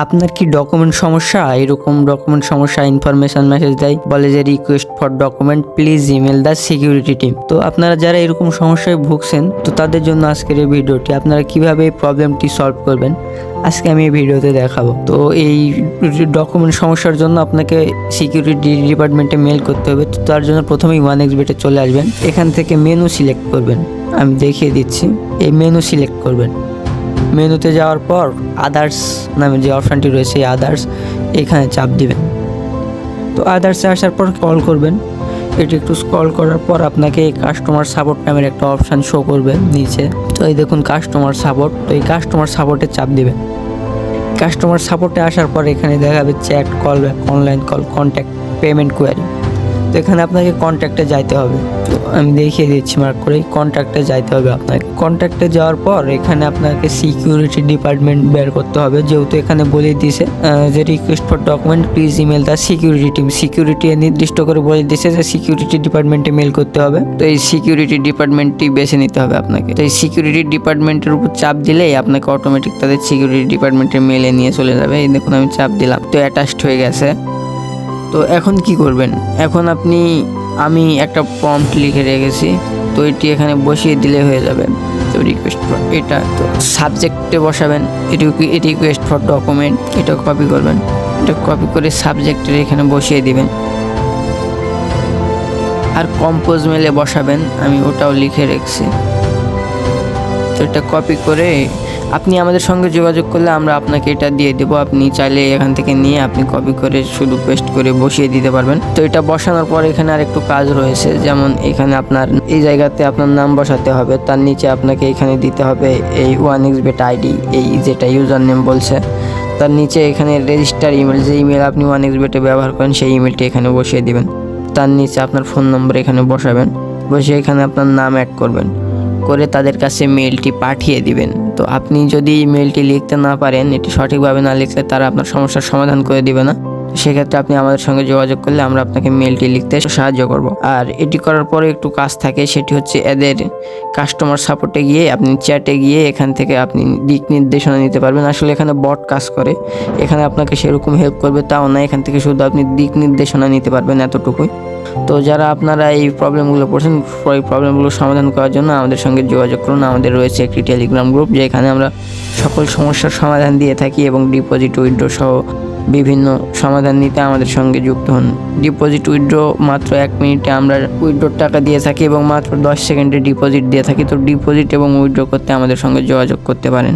আপনার কি ডকুমেন্ট সমস্যা? এরকম ডকুমেন্ট সমস্যা ইনফরমেশন মেসেজ দেয়, বলে যে request for document please email the security team. তো আপনারা যারা এরকম সমস্যায় ভুগছেন, তো তাদের জন্য আজকের এই ভিডিওটি। আপনারা কিভাবে এই প্রবলেমটি সলভ করবেন আজকে আমি এই ভিডিওতে দেখাবো। তো এই ডকুমেন্ট সমস্যার জন্য আপনাকে সিকিউরিটি ডিপার্টমেন্টে মেল করতে হবে। তো তার জন্য প্রথমেই 1xBet চলে আসবেন, এখান থেকে মেনু সিলেক্ট করবেন। আমি দেখিয়ে দিচ্ছি, এই মেনু সিলেক্ট করবেন। মেনুতে যাওয়ার পর আদার্স নামে যে অপশানটি রয়েছে এই আদার্স, এখানে চাপ দিবেন। তো আদার্সে আসার পর স্ক্রল করবেন। এটি একটু স্ক্রল করার পর আপনাকে কাস্টমার সাপোর্ট নামের একটা অপশান শো করবে নিচে। তো এই দেখুন কাস্টমার সাপোর্ট, তো এই কাস্টমার সাপোর্টে চাপ দিবেন। কাস্টমার সাপোর্টে আসার পর এখানে দেখাবে chat, call back, online call, contact, payment query. তো এখানে আপনাকে কন্ট্যাক্টে যাইতে হবে। তো আমি দেখিয়ে দিচ্ছি মার্ক করে, কন্ট্যাক্টে যাইতে হবে আপনাকে। কন্ট্যাক্টে যাওয়ার পর এখানে আপনাকে সিকিউরিটি ডিপার্টমেন্ট বের করতে হবে, যেহেতু এখানে বলে দিয়েছে যে request for document please email the security team. Security নির্দিষ্ট করে বলে দিয়েছে যে সিকিউরিটি ডিপার্টমেন্টে মেল করতে হবে। তো এই সিকিউরিটি ডিপার্টমেন্টটি বেছে নিতে হবে আপনাকে। তো এই সিকিউরিটি ডিপার্টমেন্টের উপর চাপ দিলেই আপনাকে অটোমেটিক তাদের সিকিউরিটি ডিপার্টমেন্টের মেলে নিয়ে চলে যাবে। এই দেখুন আমি চাপ দিলাম, তো অ্যাটাচড হয়ে গেছে। তো এখন কি করবেন? এখন আমি একটা প্রম্পট লিখে রেখেছি, তো এটি এখানে বসিয়ে দিলে হয়ে যাবে। তো রিকোয়েস্ট ফর, এটা তো সাবজেক্টে বসাবেন, রিকোয়েস্ট ফর ডকুমেন্ট, এটা কপি করবেন। এটা কপি করে সাবজেক্টের এখানে বসিয়ে দিবেন। আর কম্পোজ মেলে বসাবেন, আমি ওটাও লিখে রেখেছি। তো এটা কপি করে আপনি আমাদের সঙ্গে যোগাযোগ করলে আমরা আপনাকে এটা দিয়ে দেবো। আপনি চাইলে এখান থেকে নিয়ে আপনি কপি করে শুধু পেস্ট করে বসিয়ে দিতে পারবেন। তো এটা বসানোর পর এখানে আর একটু কাজ রয়েছে, যেমন এখানে আপনার এই জায়গাতে আপনার নাম বসাতে হবে, তার নিচে আপনাকে এখানে দিতে হবে এই 1xBet আইডি, এই যেটা ইউজার নেম বলছে। তার নিচে এখানে রেজিস্টার ইমেল, যে ইমেল আপনি 1xBet ব্যবহার করেন সেই ইমেলটি এখানে বসিয়ে দিবেন। তার নিচে আপনার ফোন নম্বর এখানে বসাবেন, বসে এখানে আপনার নাম অ্যাড করবেন, করে তাদের কাছে মেলটি পাঠিয়ে দিবেন। তো আপনি যদি মেলটি লিখতে না পারেন, এটি সঠিকভাবে না লিখলে তারা আপনার সমস্যার সমাধান করে দিবে না। সেক্ষেত্রে আপনি আমাদের সঙ্গে যোগাযোগ করলে আমরা আপনাকে মেলটি লিখতে সাহায্য করব। আর এটি করার পরে একটু কাজ থাকে, সেটি হচ্ছে এদের কাস্টমার সাপোর্টে গিয়ে আপনি চ্যাটে গিয়ে এখান থেকে আপনি দিক নির্দেশনা নিতে পারবেন। আসলে এখানে বট কাজ করে, এখানে আপনাকে সেরকম হেল্প করবে তাও না, এখান থেকে শুধু আপনি দিক নির্দেশনা নিতে পারবেন, এতটুকুই। তো যারা আপনারা এই প্রবলেমগুলো পড়ছেন, এই প্রবলেমগুলো সমাধান করার জন্য আমাদের সঙ্গে যোগাযোগ করুন। আমাদের রয়েছে একটি টেলিগ্রাম গ্রুপ, যেখানে আমরা সকল সমস্যার সমাধান দিয়ে থাকি এবং ডিপোজিট উইথড্র সহ বিভিন্ন সমাধান নিতে আমাদের সঙ্গে যুক্ত হন। ডিপোজিট উইথড্র মাত্র 1 মিনিটে আমরা উইথড্রর টাকা দিয়ে থাকি এবং মাত্র 10 সেকেন্ডে ডিপোজিট দিয়ে থাকি। তো ডিপোজিট এবং উইথড্র করতে আমাদের সঙ্গে যোগাযোগ করতে পারেন।